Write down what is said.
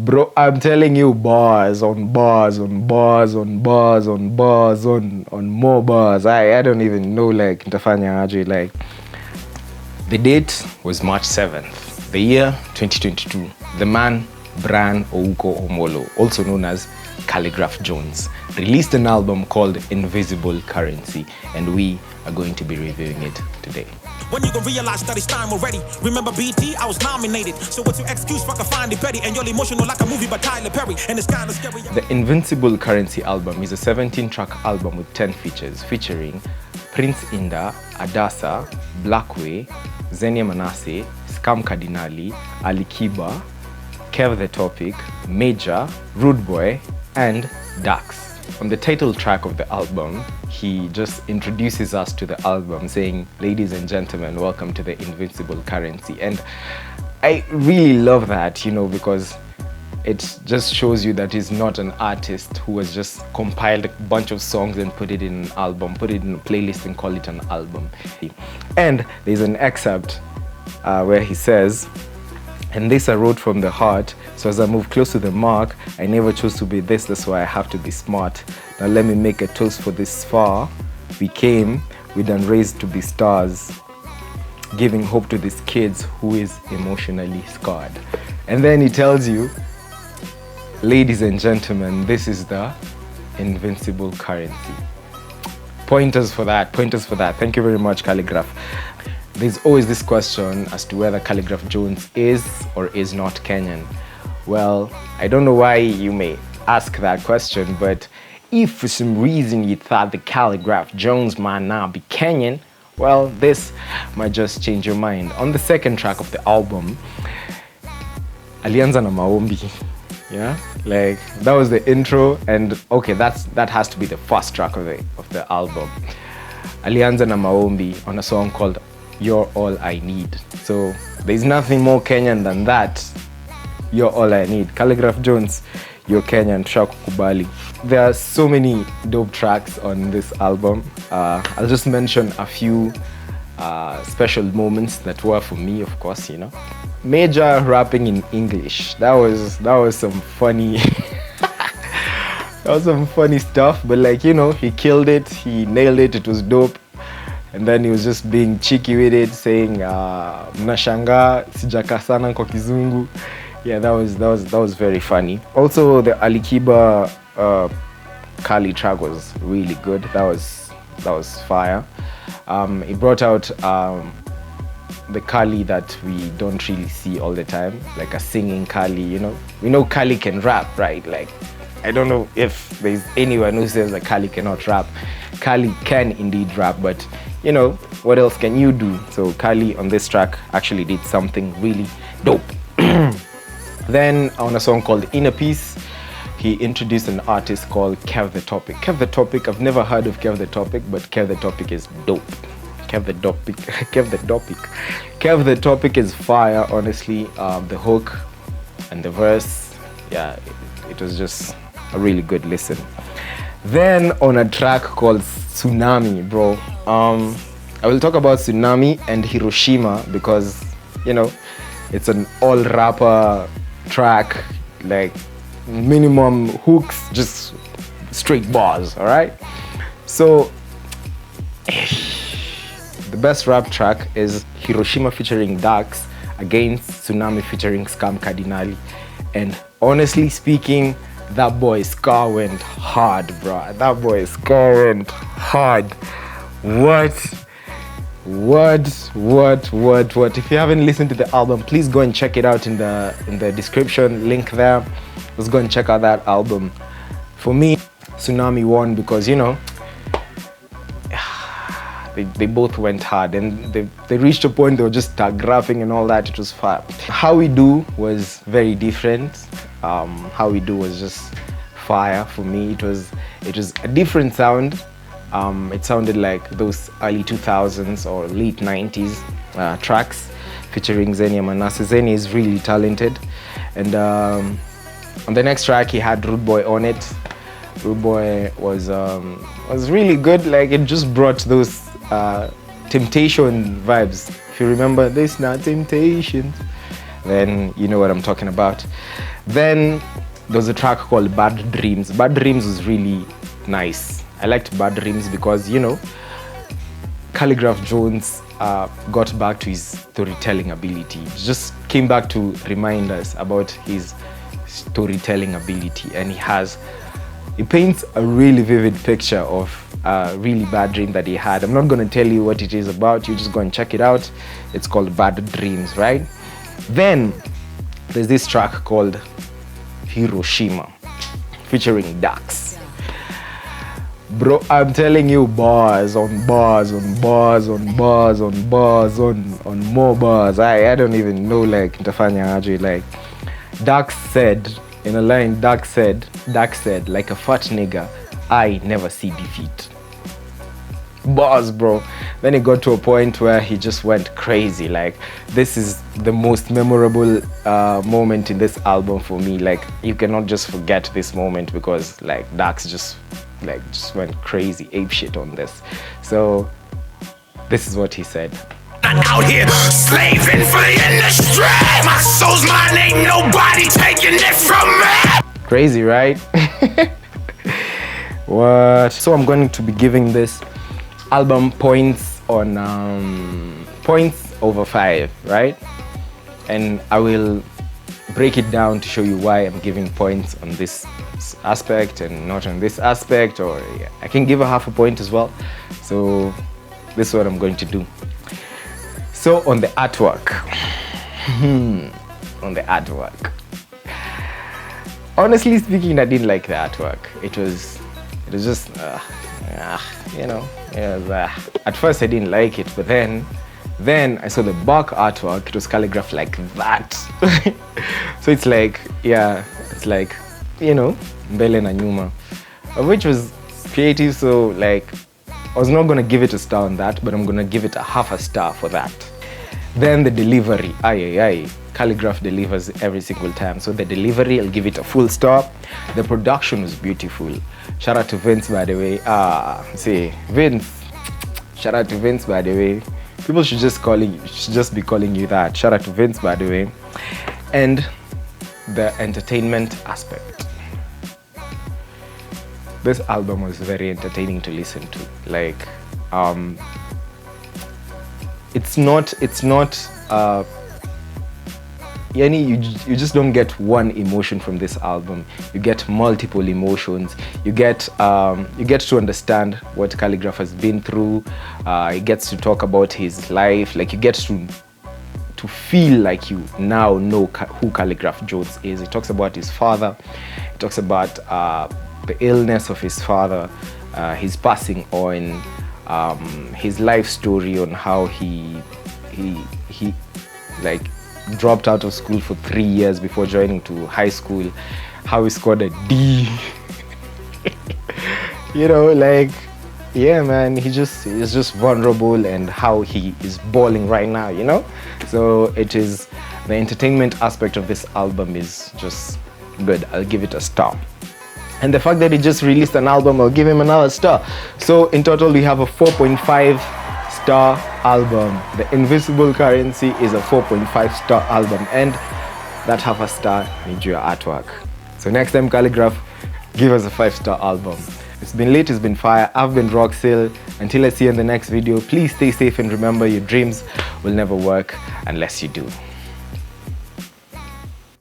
Bro, I'm telling you, bars on bars on bars on bars on bars on more bars. I don't even know, like, nitafanya aje, like. The date was March 7th, the year 2022. The man, Bran Ouko Omolo, also known as Khaligraph Jones, released an album called Invisible Currency, and we are going to be reviewing it today. When you gonna realize that it's time already? Remember BT? I was nominated. So what's your excuse for I can find it Betty? And you're emotional like a movie by Tyler Perry. And it's kinda scary. The Invincible Currency album is a 17-track album with 10 features, featuring Prince Indah, Adasa, Blackway, Xenia Mannasseh, Mkadinali, Alikiba, Kev The Topic, Mejja, Rudeboy and Dax. On the title track of the album, he just introduces us to the album saying, "Ladies and gentlemen, welcome to the Invincible Currency." And I really love that, you know, because it just shows you that he's not an artist who has just compiled a bunch of songs and put it in an album, put it in a playlist and call it an album. And there's an excerpt where he says, "And this I wrote from the heart, so as I move close to the mark, I never chose to be this, that's why I have to be smart. Now let me make a toast for this far. We came, we done raised to be stars, giving hope to these kids who is emotionally scarred." And then he tells you, "Ladies and gentlemen, this is the Invincible Currency." Pointers for that, pointers for that. Thank you very much, Khaligraph. There's always this question as to whether Khaligraph Jones is or is not Kenyan. Well, I don't know why you may ask that question, but if for some reason you thought that Khaligraph Jones might not be Kenyan, well, this might just change your mind. On the second track of the album, alianza na Maombi. Yeah, like that was the intro, and okay, that has to be the first track of the album. Alianza na Maombi on a song called "You're All I Need." So there's nothing more Kenyan than that. You're all I need. Khaligraph Jones, you're Kenyan, shakukubali. There are so many dope tracks on this album. I'll just mention a few special moments that were for me, of course, you know. Mejja rapping in English. That was some funny that was some funny stuff, but like, you know, he killed it, he nailed it, it was dope. And then he was just being cheeky with it, saying mnashanga sijaka sana kwa kizungu. Yeah, that was very funny. Also, the Alikiba Khali track was really good. That was fire. He brought out the Khali that we don't really see all the time, like a singing Khali, you know. We know Khali can rap, right? Like, I don't know if there's anyone who says that Khali cannot rap. Khali can indeed rap, but you know, what else can you do? So Khali on this track actually did something really dope. Then on a song called Inner Peace, he introduced an artist called Kev The Topic. Kev The Topic, I've never heard of Kev The Topic, but Kev The Topic is dope. Kev The Topic, Kev The Topic. Kev The Topic is fire, honestly. The hook and the verse, yeah, it was just a really good listen. Then on a track called Tsunami, bro. I will talk about Tsunami and Hiroshima because, you know, it's an all rapper track, like minimum hooks, just straight bars, all right? So the best rap track is Hiroshima featuring Dax against Tsunami featuring Mkadinali. And honestly speaking, that boy Scar went hard, bro. That boy Scar went hard. What? If you haven't listened to the album, please go and check it out in the description link there. Let's go and check out that album. For me, Tsunami won because, you know, they both went hard, and they reached a point they were just graphing and all that. It was fire. How We Do was very different. How We Do was just fire for me. It was a different sound. It sounded like those early 2000s or late 90s tracks featuring Xenia Manasseh. Xenia is really talented. And on the next track, he had Rudeboy on it. Rudeboy was really good. Like, it just brought those Temptation vibes. If you remember, this not Temptation. then you know what I'm talking about. Then there was a track called Bad Dreams. Bad Dreams was really nice. I liked Bad Dreams because, you know, Khaligraph Jones got back to his storytelling ability. He just came back to remind us about his storytelling ability, and he paints a really vivid picture of a really bad dream that he had. I'm not going to tell you what it is about. You just go and check it out. It's called Bad Dreams, right? Then there's this track called Hiroshima featuring Dax. Bro, I'm telling you, bars on bars on bars on bars on bars on more bars. I don't even know, like, nitafanya aje. Like, Dax said in a line, Dax said, like a fat nigga, I never see defeat. Bars, bro. Then it got to a point where he just went crazy. Like, this is the most memorable moment in this album for me. Like, you cannot just forget this moment because, like, Dax just went crazy, ape shit on this. So this is what he said. Out here slaving for the industry. My soul's mine, ain't nobody taking it from me. Crazy, right? What? So I'm going to be giving this album points on points over 5, right? And I will break it down to show you why I'm giving points on this aspect and not on this aspect, or I can give a half a point as well. So this is what I'm going to do. So on the artwork, honestly speaking, I didn't like the artwork. It was just, you know, at first I didn't like it, but then I saw the back artwork. It was calligraphed like that. So it's like, yeah, it's like, you know, mbele na nyuma, which was creative. So like, I was not gonna give it a star on that, but I'm gonna give it a half a star for that. Then the delivery, Khaligraph delivers every single time. So the delivery, I'll give it a full star. The production was beautiful. Shout out to Vince, by the way. Vince. Shout out to Vince, by the way. People should just be calling you that. Shout out to Vince, by the way. And the entertainment aspect. This album was very entertaining to listen to. Like, it's not you just don't get one emotion from this album. You get multiple emotions. You get to understand what Khaligraph has been through. He gets to talk about his life. Like, you get to feel like you now know who Khaligraph Jones is. He talks about his father. He talks about the illness of his father, his passing on, his life story on how he like dropped out of school for 3 years before joining to high school, how he scored a D. You know, like, yeah, man, he's just vulnerable, and how he is balling right now, you know. So it is, the entertainment aspect of this album is just good. I'll give it a star. And the fact that he just released an album, I'll give him another star. So in total, we have a 4.5 star album. The Invisible Currency is a 4.5 star album, and that half a star needs your artwork. So next time, Khaligraph, give us a 5-star album. It's been late, it's been fire. I've been Roxil. Until I see you in the next video, please stay safe, and remember, your dreams will never work unless you do.